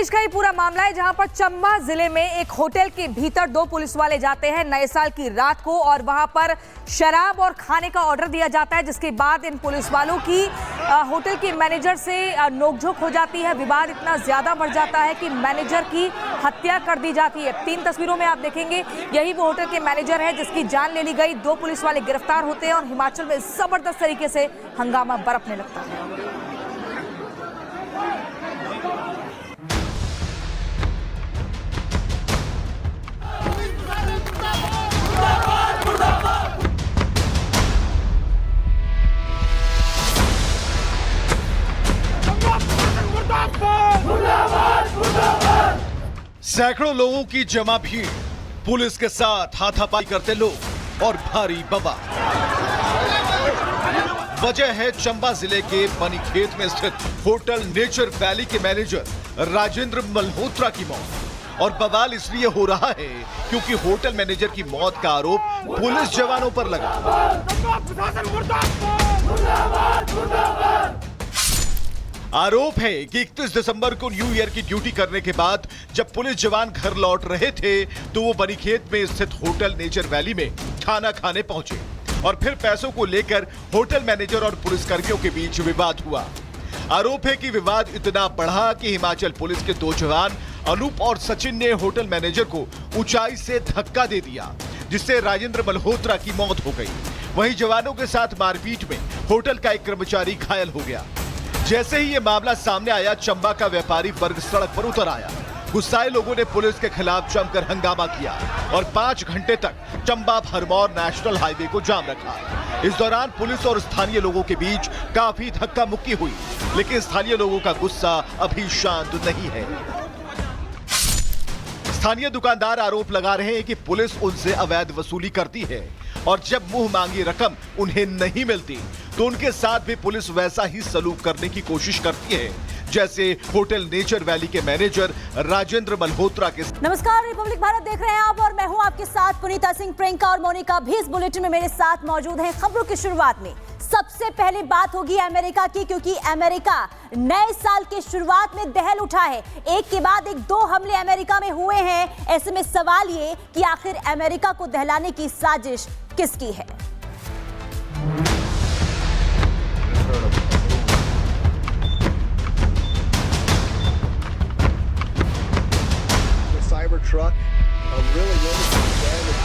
देश का ही पूरा मामला है जहां पर चंबा जिले में एक होटल के भीतर दो पुलिस वाले जाते हैं नए साल की रात को और वहां पर शराब और खाने का ऑर्डर दिया जाता है, जिसके बाद इन पुलिस वालों की होटल के मैनेजर से नोकझोंक हो जाती है। विवाद इतना ज्यादा बढ़ जाता है कि मैनेजर की हत्या कर दी जाती है। 3 तस्वीरों में आप देखेंगे यही वो होटल के मैनेजर है जिसकी जान ले ली गई। 2 पुलिस वाले गिरफ्तार होते हैं और हिमाचल में जबरदस्त तरीके से हंगामा बरपने लगता है। सैकड़ों लोगों की जमा भीड़, पुलिस के साथ हाथापाई करते लोग और भारी बवाल। वजह है चंबा जिले के बनीखेत में स्थित होटल नेचर वैली के मैनेजर राजेंद्र मल्होत्रा की मौत। और बवाल इसलिए हो रहा है क्योंकि होटल मैनेजर की मौत का आरोप पुलिस जवानों पर लगा। आरोप है कि 31 दिसंबर को न्यू ईयर की ड्यूटी करने के बाद जब पुलिस जवान घर लौट रहे थे तो वो बनीखेत में स्थित होटल नेचर वैली में खाना खाने पहुंचे और फिर पैसों को लेकर होटल मैनेजर और पुलिसकर्मियों के बीच विवाद हुआ। आरोप है कि विवाद इतना बढ़ा कि हिमाचल पुलिस के 2 जवान अनूप और सचिन ने होटल मैनेजर को ऊंचाई से धक्का दे दिया, जिससे राजेंद्र मल्होत्रा की मौत हो गई। वहीं जवानों के साथ मारपीट में होटल का एक कर्मचारी घायल हो गया। जैसे ही ये मामला सामने आया, चंबा का व्यापारी वर्ग सड़क पर उतर आया। गुस्साए लोगों ने पुलिस के खिलाफ जमकर हंगामा किया और 5 घंटे तक चंबा भरमौर नेशनल हाईवे को जाम रखा। इस दौरान पुलिस और स्थानीय लोगों के बीच काफी धक्का मुक्की हुई, लेकिन स्थानीय लोगों का गुस्सा अभी शांत नहीं है। स्थानीय दुकानदार आरोप लगा रहे हैं कि पुलिस उनसे अवैध वसूली करती है और जब मुंह मांगी रकम उन्हें नहीं मिलती तो उनके साथ भी पुलिस वैसा ही सलूक करने की कोशिश करती है जैसे होटल नेचर वैली के मैनेजर राजेंद्र मल्होत्रा के। नमस्कार, रिपब्लिक भारत देख रहे हैं आप और मैं हूं आपके साथ पुनीता सिंह। प्रियंका और मोनिका भी इस बुलेटिन में मेरे साथ मौजूद हैं। खबरों की शुरुआत में सबसे पहले बात होगी अमेरिका की, क्योंकि अमेरिका नए साल के शुरुआत में दहल उठा है। एक के बाद एक 2 हमले अमेरिका में हुए हैं। ऐसे में सवाल ये कि आखिर अमेरिका को दहलाने की साजिश किसकी है? Truck, really damage.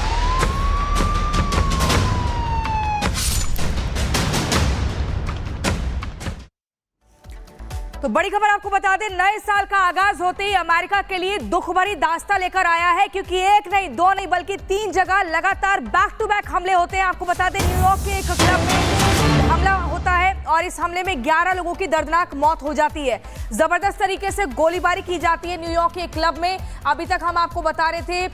तो बड़ी खबर आपको बता दें, नए साल का आगाज होते ही अमेरिका के लिए दुख भरी दास्तां लेकर आया है, क्योंकि 1 नहीं 2 नहीं बल्कि 3 जगह लगातार बैक टू बैक हमले होते हैं। आपको बता दें, न्यूयॉर्क के एक क्लब में हमला होता है और इस हमले में 11 लोगों की दर्दनाक मौत हो जाती है। जबरदस्त तरीके से गोलीबारी की जाती है न्यूयॉर्क के क्लब में। अभी तक हम आपको बता रहे थे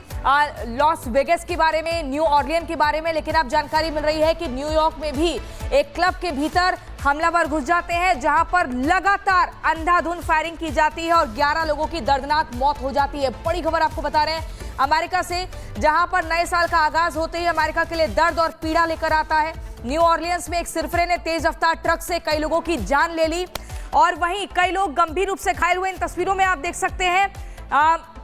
लॉस वेगस के बारे में, न्यू ऑर्लियन के बारे में, लेकिन अब जानकारी मिल रही है कि न्यूयॉर्क में भी एक क्लब के भीतर हमलावर घुस जाते हैं, जहां पर लगातार अंधाधुंध फायरिंग की जाती है और 11 लोगों की दर्दनाक मौत हो जाती है। बड़ी खबर आपको बता रहे हैं अमेरिका से, जहां पर नए साल का आगाज होते ही अमेरिका के लिए दर्द और पीड़ा लेकर आता है। न्यू ऑर्लियंस में एक सिरफिरे ने तेज रफ्तार ट्रक से कई लोगों की जान ले ली और वहीं कई लोग गंभीर रूप से घायल हुए। इन तस्वीरों में आप देख सकते हैं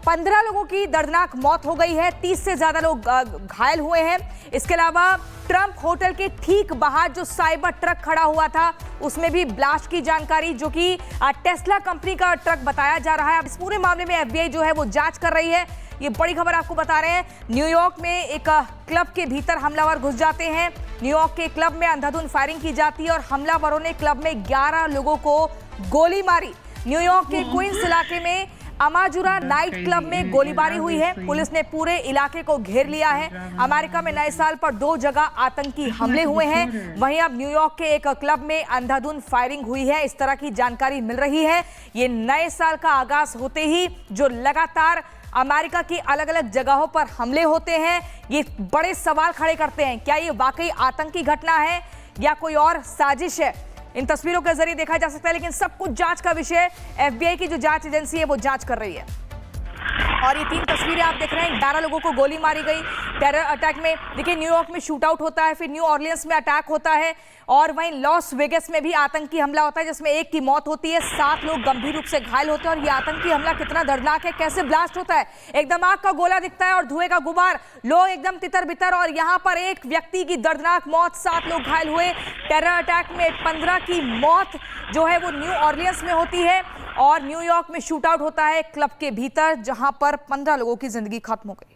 15 लोगों की दर्दनाक मौत हो गई है, 30 से ज्यादा लोग घायल हुए हैं। इसके अलावा ट्रंप होटल के ठीक बाहर जो साइबर ट्रक खड़ा हुआ था उसमें भी ब्लास्ट की जानकारी, जो कि टेस्ला कंपनी का ट्रक बताया जा रहा है। अब इस पूरे मामले में FBI जो है वो जांच कर रही है। ये बड़ी खबर आपको बता रहे हैं, न्यूयॉर्क में एक क्लब के भीतर हमलावर घुस जाते हैं। न्यूयॉर्क के क्लब में अंधाधुंध फायरिंग की जाती है और हमलावरों ने क्लब में 11 लोगों को गोली मारी। न्यूयॉर्क के क्वींस इलाके में अमाजुरा नाइट क्लब में गोलीबारी हुई है। पुलिस ने पूरे इलाके को घेर लिया है। अमेरिका में नए साल पर 2 जगह आतंकी हमले हुए हैं। वहीं अब न्यूयॉर्क के एक क्लब में अंधाधुंध फायरिंग हुई है, इस तरह की जानकारी मिल रही है। ये नए साल का आगाज होते ही जो लगातार अमेरिका की अलग अलग जगहों पर हमले होते हैं, ये बड़े सवाल खड़े करते हैं। क्या ये वाकई आतंकी घटना है या कोई और साजिश है? इन तस्वीरों के जरिए देखा जा सकता है, लेकिन सब कुछ जांच का विषय। FBI की जो जांच एजेंसी है वो जांच कर रही है। और ये 3 तस्वीरें आप देख रहे हैं, 11 लोगों को गोली मारी गई, टेरर अटैक में देखिए न्यूयॉर्क में शूट आउट होता है, फिर न्यू ऑर्लियंस में अटैक होता है और वहीं लॉस वेगस में भी आतंकी हमला होता है जिसमें 1 की मौत होती है, 7 लोग गंभीर रूप से घायल होते हैं। और ये आतंकी हमला कितना दर्दनाक है, कैसे ब्लास्ट होता है, एकदम आग का गोला दिखता है और धुएं का गुबार, लोग एकदम तितर बितर। और यहाँ पर एक व्यक्ति की दर्दनाक मौत, 7 लोग घायल हुए। टेरर अटैक में 15 की मौत जो है वो न्यू ऑर्लियंस में होती है और न्यूयॉर्क में शूट आउट होता है क्लब के भीतर जहां पर 15 लोगों की जिंदगी खत्म हो गई।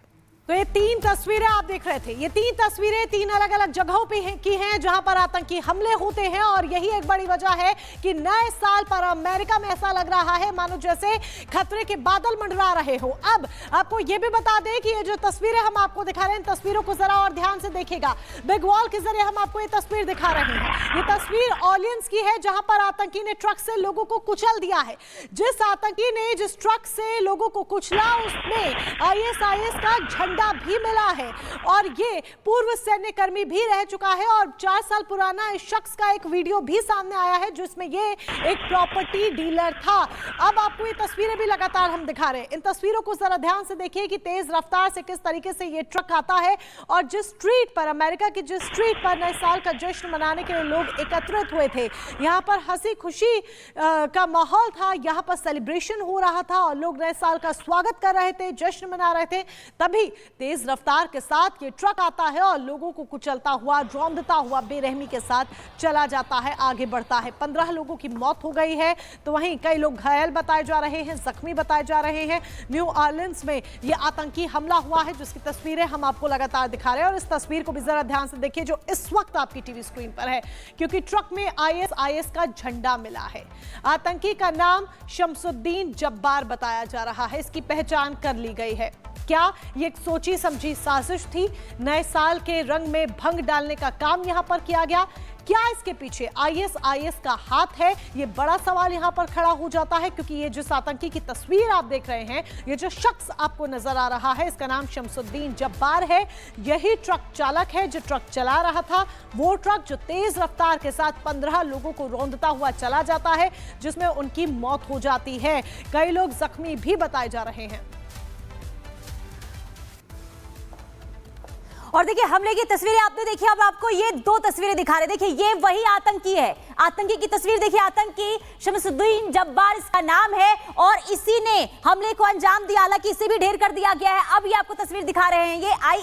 तो ये 3 तस्वीरें आप देख रहे थे, ये 3 तस्वीरें 3 अलग अलग जगहों पे की हैं जहां पर आतंकी हमले होते हैं। और यही एक बड़ी वजह है कि नए साल पर अमेरिका में ऐसा लग रहा है मानो जैसे खतरे के बादल मंडरा रहे हो। अब आपको ये भी बता दें कि ये जो तस्वीरें हम आपको दिखा रहे हैं, इन तस्वीरों को जरा और ध्यान से देखिएगा। बिग वॉल के जरिए हम आपको ये तस्वीर दिखा रहे हैं। ये तस्वीर ऑर्लियंस की है जहां पर आतंकी ने ट्रक से लोगों को कुचल दिया है। जिस आतंकी ने जिस ट्रक से लोगों को कुचला उसमें ISIS का झंडा भी मिला है और ये पूर्व सैन्य कर्मी भी रह चुका है। और 4 साल पुराना इस शख्स का एक वीडियो भी सामने आया है जिसमें ये एक प्रॉपर्टी डीलर था। अब आपको ये तस्वीरें भी लगातार हम दिखा रहे हैं। इन तस्वीरों को जरा ध्यान से देखिए कि तेज रफ्तार से किस तरीके से ये ट्रक आता है और जिस स्ट्रीट पर, अमेरिका की जिस स्ट्रीट पर नए साल का जश्न मनाने के लिए लोग एकत्रित हुए थे, यहाँ पर हंसी खुशी का माहौल था, यहाँ पर सेलिब्रेशन हो रहा था और लोग नए साल का स्वागत कर रहे थे, जश्न मना रहे थे। तभी तेज रफ्तार के साथ ये ट्रक आता है और लोगों को कुचलता हुआ, रौंदता हुआ बेरहमी के साथ चला जाता है, आगे बढ़ता है। 15 लोगों की मौत हो गई है तो वहीं कई लोग घायल बताए जा रहे हैं, जख्मी बताए जा रहे हैं। न्यू ऑर्लियंस में ये आतंकी हमला हुआ है जिसकी तस्वीरें हम आपको लगातार दिखा रहे हैं। और इस तस्वीर को भी जरा ध्यान से देखिए जो इस वक्त आपकी टीवी स्क्रीन पर है, क्योंकि ट्रक में ISIS का झंडा मिला है। आतंकी का नाम शमसुद्दीन जब्बार बताया जा रहा है, इसकी पहचान कर ली गई है। क्या ये एक सोची समझी साजिश थी? नए साल के रंग में भंग डालने का काम यहां पर किया गया? क्या इसके पीछे ISIS का हाथ है? ये बड़ा सवाल यहां पर खड़ा हो जाता है, क्योंकि ये जिस आतंकी की तस्वीर आप देख रहे हैं, ये जो शख्स आपको नजर आ रहा है, इसका नाम शमसुद्दीन जब्बार है। यही ट्रक चालक है जो ट्रक चला रहा था, वो ट्रक जो तेज रफ्तार के साथ 15 लोगों को रौंदता हुआ चला जाता है, जिसमें उनकी मौत हो जाती है। कई लोग जख्मी भी बताए जा रहे हैं। और देखिए हमले की तस्वीरें आपने देखी, अब आपको ये 2 तस्वीरें दिखा रहे हैं। देखिए ये वही आतंकी है, आतंकी की तस्वीर देखिए, आतंकी शमसुद्दीन जब्बार इसका नाम है और इसी ने हमले को अंजाम दिया, हालांकि इसे भी ढेर कर दिया गया है। अब ये आपको तस्वीर दिखा रहे हैं, ये